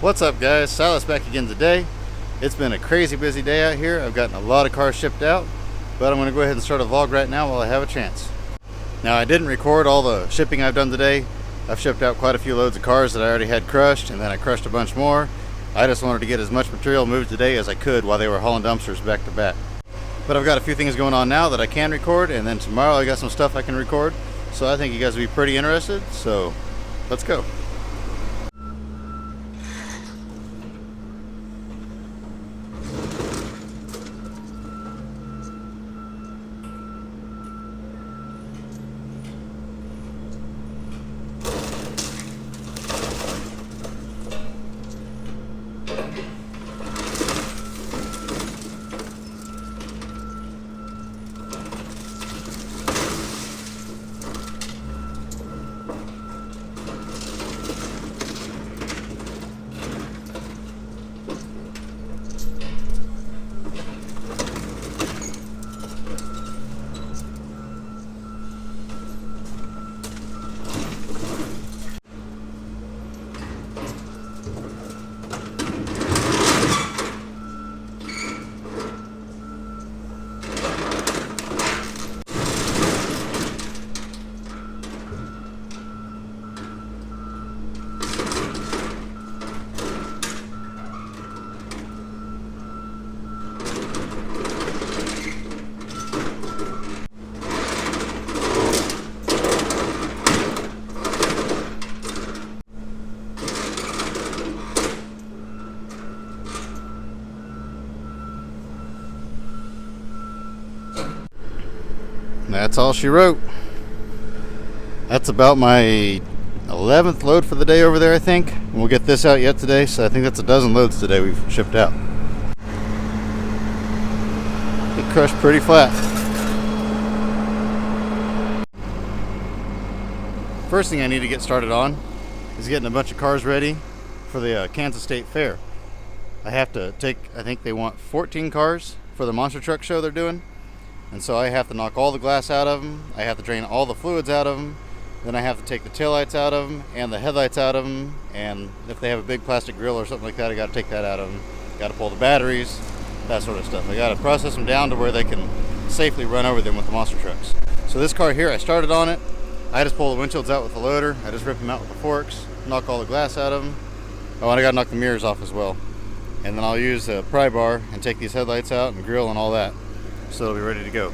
What's up, guys? Silas back again today. It's been a crazy busy day out here. I've gotten a lot of cars shipped out, but I'm going to go ahead and start a vlog right now while I have a chance. Now, I didn't record all the shipping I've done today. I've shipped out quite a few loads of cars that I already had crushed, and then I crushed a bunch more. I just wanted to get as much material moved today as I could while they were hauling dumpsters back to back. But I've got a few things going on now that I can record, and then tomorrow I got some stuff I can record. So I think you guys will be pretty interested, so let's go. That's all she wrote. That's about my 11th load for the day over there, I think. And we'll get this out yet today, so I think that's a dozen loads today we've shipped out. It crushed pretty flat. First thing I need to get started on is getting a bunch of cars ready for the Kansas State Fair. I have to take, I think they want 14 cars for the monster truck show they're doing. And so I have to knock all the glass out of them, I have to drain all the fluids out of them, then I have to take the taillights out of them and the headlights out of them, and if they have a big plastic grill or something like that, I got to take that out of them. Got to pull the batteries, that sort of stuff. I got to process them down to where they can safely run over them with the monster trucks. So this car here, I started on it. I just pull the windshields out with the loader, I just rip them out with the forks, knock all the glass out of them. Oh, and I got to knock the mirrors off as well. And then I'll use a pry bar and take these headlights out and grill and all that. So it'll be ready to go.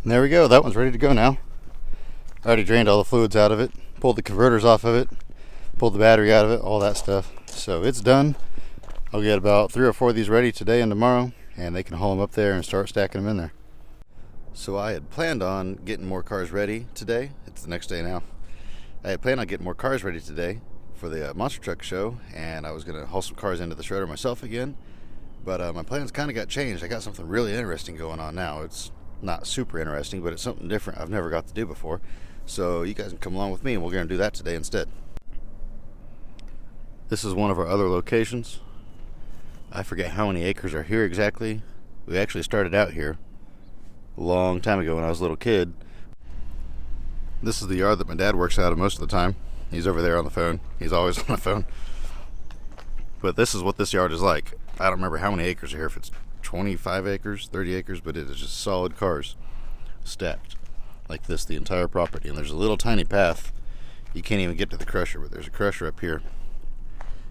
And there we go, that one's ready to go now. I already drained all the fluids out of it, pulled the converters off of it, pulled the battery out of it, all that stuff. So it's done. I'll get about 3 or 4 of these ready today and tomorrow, and they can haul them up there and start stacking them in there. So I had planned on getting more cars ready today. It's the next day now. I had planned on getting more cars ready today for the monster truck show, and I was going to haul some cars into the shredder myself again, but my plans kind of got changed. I got something really interesting going on now. It's not super interesting, but it's something different I've never got to do before, so you guys can come along with me and we're going to do that today instead. This is one of our other locations. I forget how many acres are here exactly. We actually started out here a long time ago when I was a little kid. This is the yard that my dad works out of most of the time. He's over there on the phone. He's always on the phone. But this is what this yard is like. I don't remember how many acres are here, if it's 25 acres, 30 acres, but it is just solid cars stacked like this, the entire property. And there's a little tiny path. You can't even get to the crusher, but there's a crusher up here.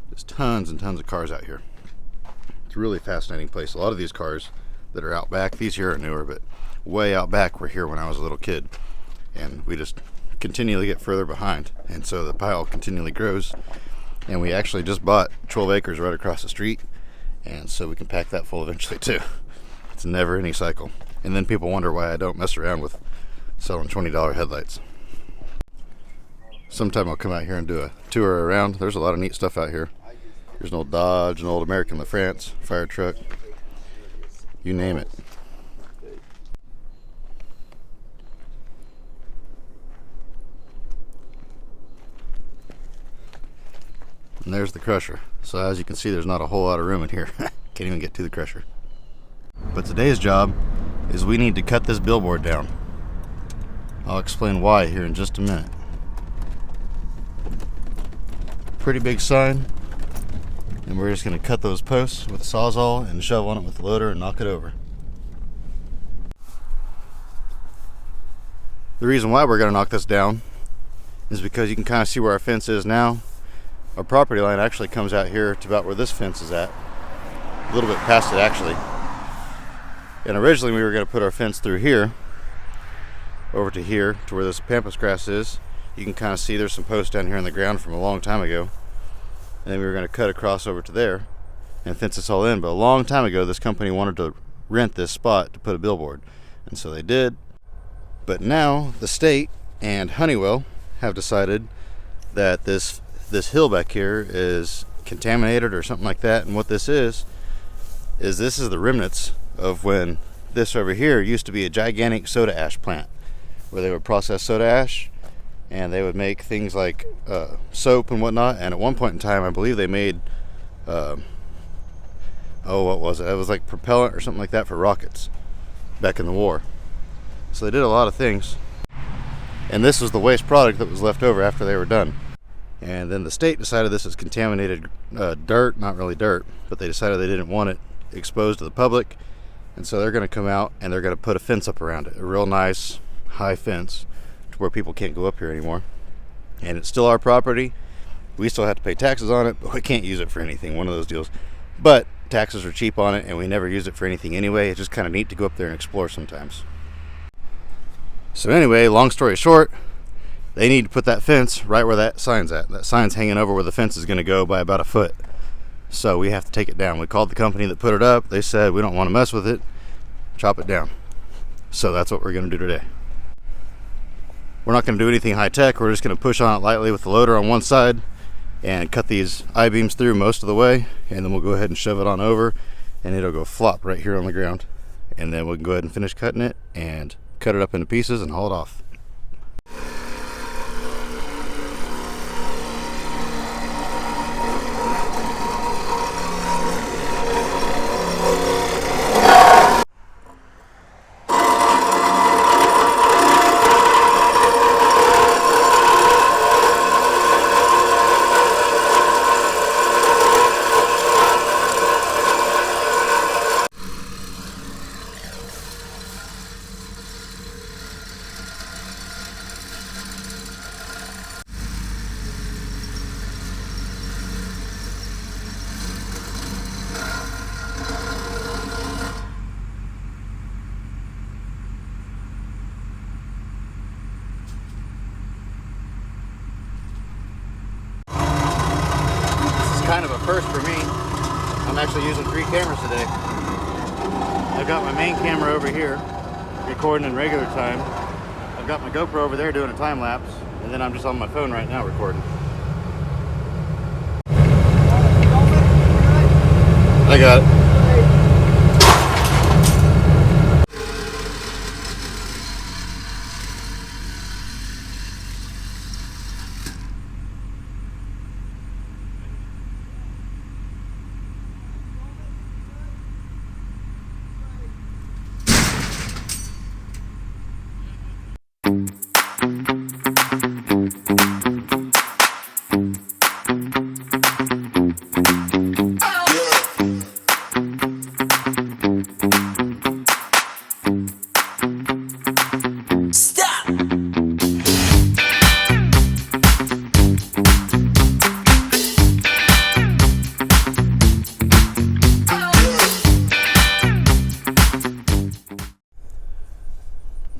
There's tons and tons of cars out here. It's a really fascinating place. A lot of these cars that are out back, these here are newer, but way out back were here when I was a little kid. And we just continually get further behind, and so the pile continually grows. And we actually just bought 12 acres right across the street, and so we can pack that full eventually too. It's a never-ending cycle. And then people wonder why I don't mess around with selling $20 headlights. Sometime I'll come out here and do a tour around. There's a lot of neat stuff out here. There's an old Dodge, an old American LaFrance fire truck, you name it. And there's the crusher. So as you can see, there's not a whole lot of room in here. Can't even get to the crusher. But today's job is we need to cut this billboard down. I'll explain why here in just a minute. Pretty big sign, and we're just going to cut those posts with a sawzall and shove on it with the loader and knock it over. The reason why we're going to knock this down is because you can kind of see where our fence is now. Our property line actually comes out here to about where this fence is at, a little bit past it actually. And originally we were going to put our fence through here, over to here, to where this pampas grass is. You can kind of see there's some posts down here in the ground from a long time ago. And then we were going to cut across over to there and fence this all in. But a long time ago, this company wanted to rent this spot to put a billboard. And so they did. But now the state and Honeywell have decided that this hill back here is contaminated or something like that. And what this is the remnants of when this over here used to be a gigantic soda ash plant, where they would process soda ash and they would make things like soap and whatnot. And at one point in time, I believe they made what was it? It was like propellant or something like that for rockets back in the war. So they did a lot of things, and this was the waste product that was left over after they were done. And then the state decided this is contaminated dirt, not really dirt, but they decided they didn't want it exposed to the public, and so they're going to come out and they're going to put a fence up around it, a real nice high fence to where people can't go up here anymore. And it's still our property. We still have to pay taxes on it, but we can't use it for anything, one of those deals. But taxes are cheap on it, and we never use it for anything anyway. It's just kind of neat to go up there and explore sometimes. So anyway, long story short, they need to put that fence right where that sign's at. That sign's hanging over where the fence is going to go by about a foot. So we have to take it down. We called the company that put it up. They said we don't want to mess with it. Chop it down. So that's what we're going to do today. We're not going to do anything high tech. We're just going to push on it lightly with the loader on one side and cut these I-beams through most of the way, and then we'll go ahead and shove it on over, and it'll go flop right here on the ground. And then we can go ahead and finish cutting it and cut it up into pieces and haul it off. Kind of a first for me. I'm actually using 3 cameras today. I've got my main camera over here recording in regular time. I've got my GoPro over there doing a time lapse, and then I'm just on my phone right now recording. I got it.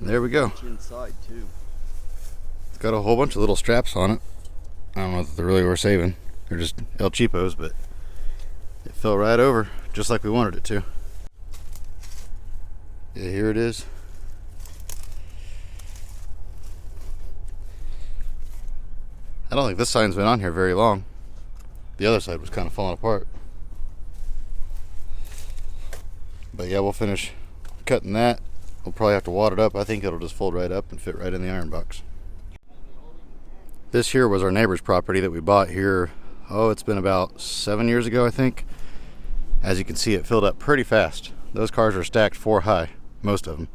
There we go. Inside too. It's got a whole bunch of little straps on it. I don't know if they're really worth saving. They're just El Cheapos, but it fell right over just like we wanted it to. Yeah, here it is. I don't think this sign's been on here very long. The other side was kind of falling apart. But yeah, we'll finish cutting that. We'll probably have to wad it up. I think it'll just fold right up and fit right in the iron box. This here was our neighbor's property that we bought here. Oh, it's been about 7 years ago, I think. As you can see, it filled up pretty fast. Those cars are stacked 4 high. most of them.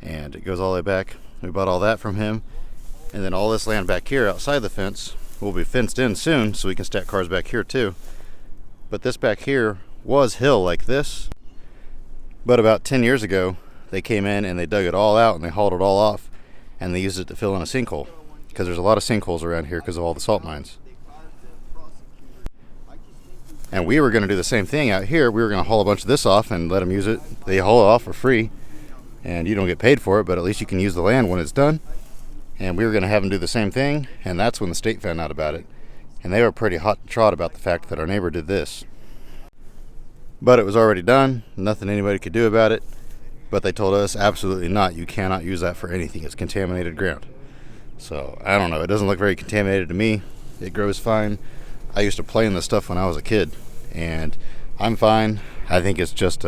And it goes all the way back. We bought all that from him. And then all this land back here outside the fence will be fenced in soon, so we can stack cars back here too. But this back here was hill like this. But about 10 years ago, they came in and they dug it all out and they hauled it all off, and they used it to fill in a sinkhole, because there's a lot of sinkholes around here because of all the salt mines. And we were going to do the same thing out here. We were going to haul a bunch of this off and let them use it. They haul it off for free, and you don't get paid for it, but at least you can use the land when it's done. And we were going to have them do the same thing, and that's when the state found out about it. And they were pretty hot and trot about the fact that our neighbor did this. But it was already done, nothing anybody could do about it. But they told us, absolutely not, you cannot use that for anything, it's contaminated ground. So, I don't know, it doesn't look very contaminated to me. It grows fine. I used to play in this stuff when I was a kid, and I'm fine. I think it's just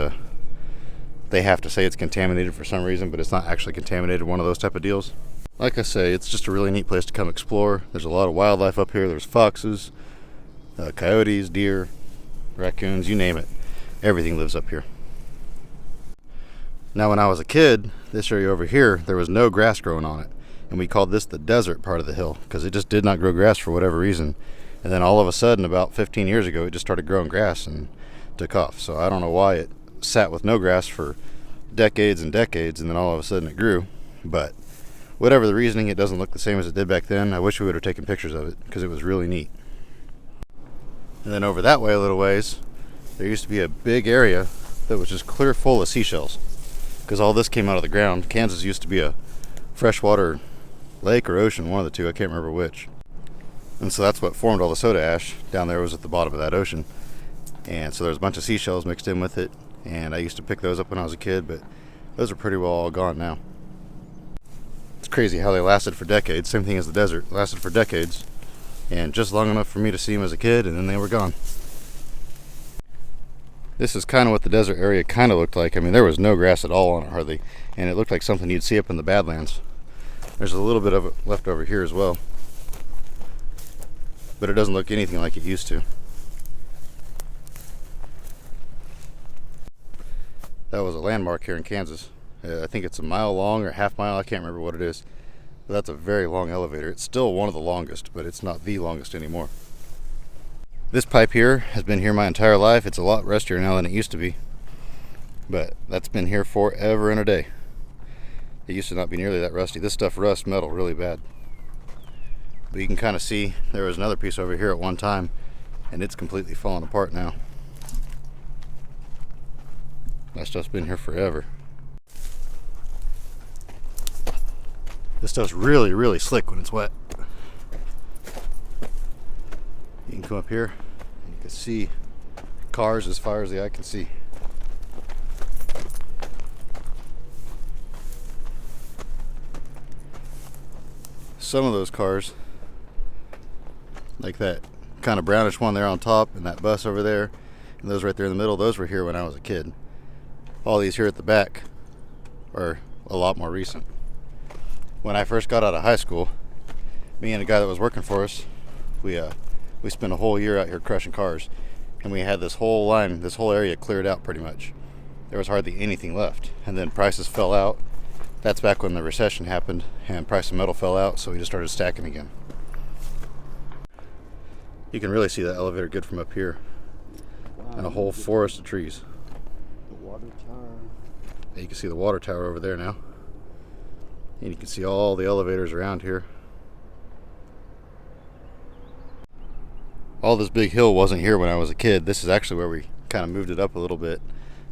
they have to say it's contaminated for some reason, but it's not actually contaminated, one of those type of deals. Like I say, it's just a really neat place to come explore. There's a lot of wildlife up here. There's foxes, coyotes, deer, raccoons, you name it. Everything lives up here. Now when I was a kid, this area over here, there was no grass growing on it. And we called this the desert part of the hill, because it just did not grow grass for whatever reason. And then all of a sudden, about 15 years ago, it just started growing grass and took off. So I don't know why it sat with no grass for decades and decades, and then all of a sudden it grew. But whatever the reasoning, it doesn't look the same as it did back then. I wish we would have taken pictures of it, because it was really neat. And then over that way a little ways, there used to be a big area that was just clear full of seashells, because all this came out of the ground. Kansas used to be a freshwater lake or ocean, one of the two, I can't remember which. And so that's what formed all the soda ash down there, was at the bottom of that ocean. And so there's a bunch of seashells mixed in with it, and I used to pick those up when I was a kid, but those are pretty well all gone now. It's crazy how they lasted for decades. Same thing as the desert, lasted for decades, and just long enough for me to see them as a kid, and then they were gone. This is kind of what the desert area kind of looked like. I mean, there was no grass at all on it hardly, and it looked like something you'd see up in the Badlands. There's a little bit of it left over here as well, but it doesn't look anything like it used to. That was a landmark here in Kansas. I think it's a mile long or half mile, I can't remember what it is. But that's a very long elevator. It's still one of the longest, but it's not the longest anymore. This pipe here has been here my entire life. It's a lot rustier now than it used to be, but that's been here forever and a day. It used to not be nearly that rusty. This stuff rusts metal really bad. But you can kind of see there was another piece over here at one time, and it's completely fallen apart now. That stuff's been here forever. This stuff's really, really slick when it's wet. You can come up here and you can see cars as far as the eye can see. Some of those cars, like that kind of brownish one there on top, and that bus over there, and those right there in the middle, those were here when I was a kid. All these here at the back are a lot more recent. When I first got out of high school, me and a guy that was working for us, we spent a whole year out here crushing cars, and we had this whole line, this whole area cleared out pretty much. There was hardly anything left, and then prices fell out. That's back when the recession happened, and price of metal fell out, so we just started stacking again. You can really see that elevator good from up here, and a whole forest of trees. The water tower. You can see the water tower over there now, and you can see all the elevators around here. All this big hill wasn't here when I was a kid. This is actually where we kind of moved it up a little bit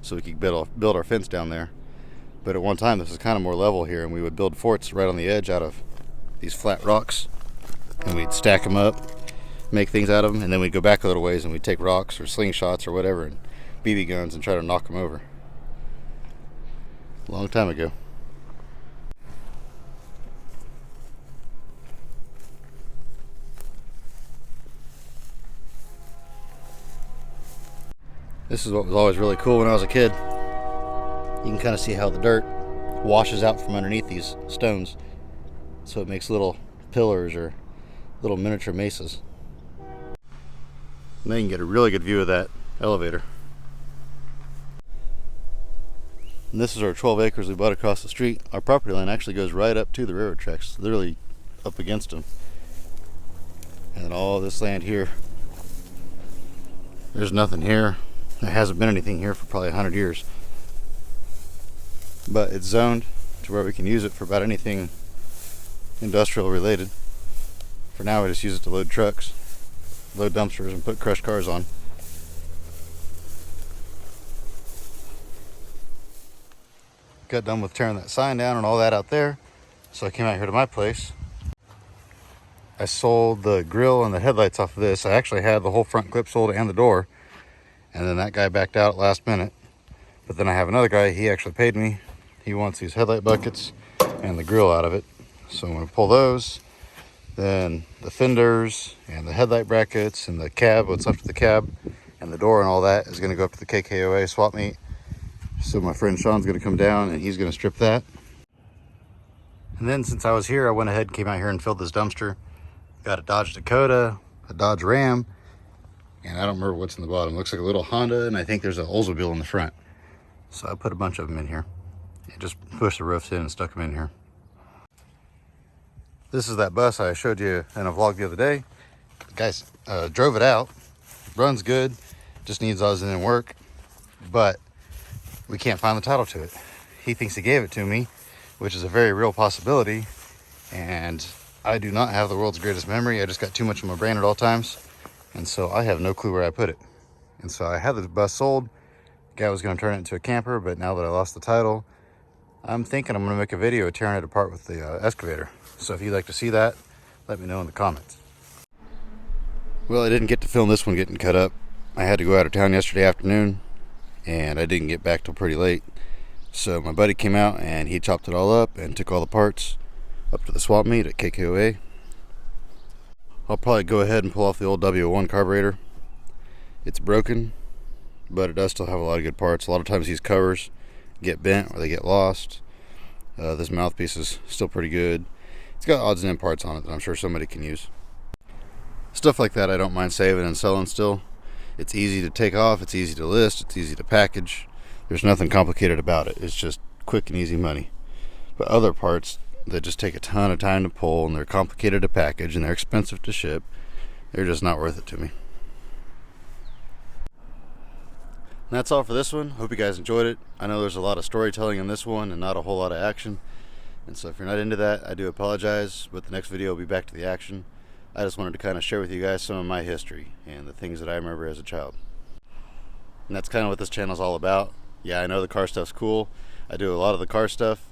so we could build our fence down there. But at one time this was kind of more level here, and we would build forts right on the edge out of these flat rocks, and we'd stack them up, make things out of them, and then we'd go back a little ways and we'd take rocks or slingshots or whatever and BB guns and try to knock them over. A long time ago. This is what was always really cool when I was a kid. You can kind of see how the dirt washes out from underneath these stones, so it makes little pillars or little miniature mesas. And then you can get a really good view of that elevator. And this is our 12 acres we bought across the street. Our property line actually goes right up to the railroad tracks, literally up against them. And then all this land here, there's nothing here. There hasn't been anything here for probably 100 years. But it's zoned to where we can use it for about anything industrial related. For now, we just use it to load trucks, load dumpsters, and put crushed cars on. Got done with tearing that sign down and all that out there, so I came out here to my place. I sold the grill and the headlights off of this. I actually had the whole front clip sold and the door, and then that guy backed out at last minute. But then I have another guy, he actually paid me. He wants these headlight buckets and the grill out of it. So I'm gonna pull those, then the fenders and the headlight brackets and the cab, what's left of the cab, and the door and all that is gonna go up to the KKOA swap meet. So my friend Sean's gonna come down and he's gonna strip that. And then since I was here, I went ahead and came out here and filled this dumpster. Got a Dodge Dakota, a Dodge Ram, and I don't remember what's in the bottom. It looks like a little Honda, and I think there's an Oldsmobile in the front. So I put a bunch of them in here. And just pushed the roofs in and stuck them in here. This is that bus I showed you in a vlog the other day. The guys drove it out. Runs good, just needs odds and work, but we can't find the title to it. He thinks he gave it to me, which is a very real possibility, and I do not have the world's greatest memory. I just got too much in my brain at all times, and so I have no clue where I put it. And so I had the bus sold. The guy was going to turn it into a camper, but now that I lost the title, I'm thinking I'm going to make a video of tearing it apart with the excavator. So if you'd like to see that, let me know in the comments. Well, I didn't get to film this one getting cut up. I had to go out of town yesterday afternoon, and I didn't get back till pretty late. So my buddy came out and he chopped it all up and took all the parts up to the swap meet at KKOA. I'll probably go ahead and pull off the old W01 carburetor. It's broken, but it does still have a lot of good parts. A lot of times these covers get bent or they get lost. This mouthpiece is still pretty good. It's got odds and ends parts on it that I'm sure somebody can use. Stuff like that I don't mind saving and selling still. It's easy to take off, it's easy to list, it's easy to package. There's nothing complicated about it. It's just quick and easy money. But other parts that just take a ton of time to pull, and they're complicated to package, and they're expensive to ship, they're just not worth it to me. And that's all for this one. Hope you guys enjoyed it. I know there's a lot of storytelling in this one and not a whole lot of action. And so if you're not into that, I do apologize, but the next video will be back to the action. I just wanted to kind of share with you guys some of my history and the things that I remember as a child. And that's kind of what this channel is all about. Yeah, I know the car stuff's cool. I do a lot of the car stuff,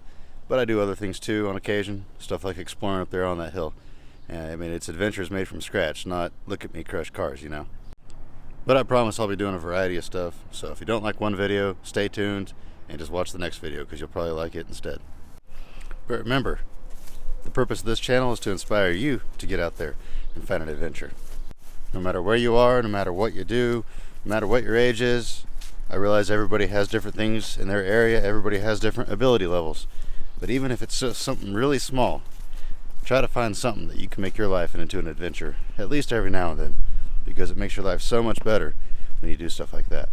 but I do other things too on occasion. Stuff like exploring up there on that hill. And I mean, it's adventures made from scratch, not look at me crush cars, you know. But I promise I'll be doing a variety of stuff. So if you don't like one video, stay tuned and just watch the next video because you'll probably like it instead. But remember, the purpose of this channel is to inspire you to get out there and find an adventure. No matter where you are, no matter what you do, no matter what your age is, I realize everybody has different things in their area, everybody has different ability levels. But even if it's just something really small, try to find something that you can make your life into an adventure, at least every now and then, because it makes your life so much better when you do stuff like that.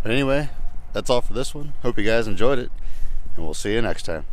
But anyway, that's all for this one. Hope you guys enjoyed it, and we'll see you next time.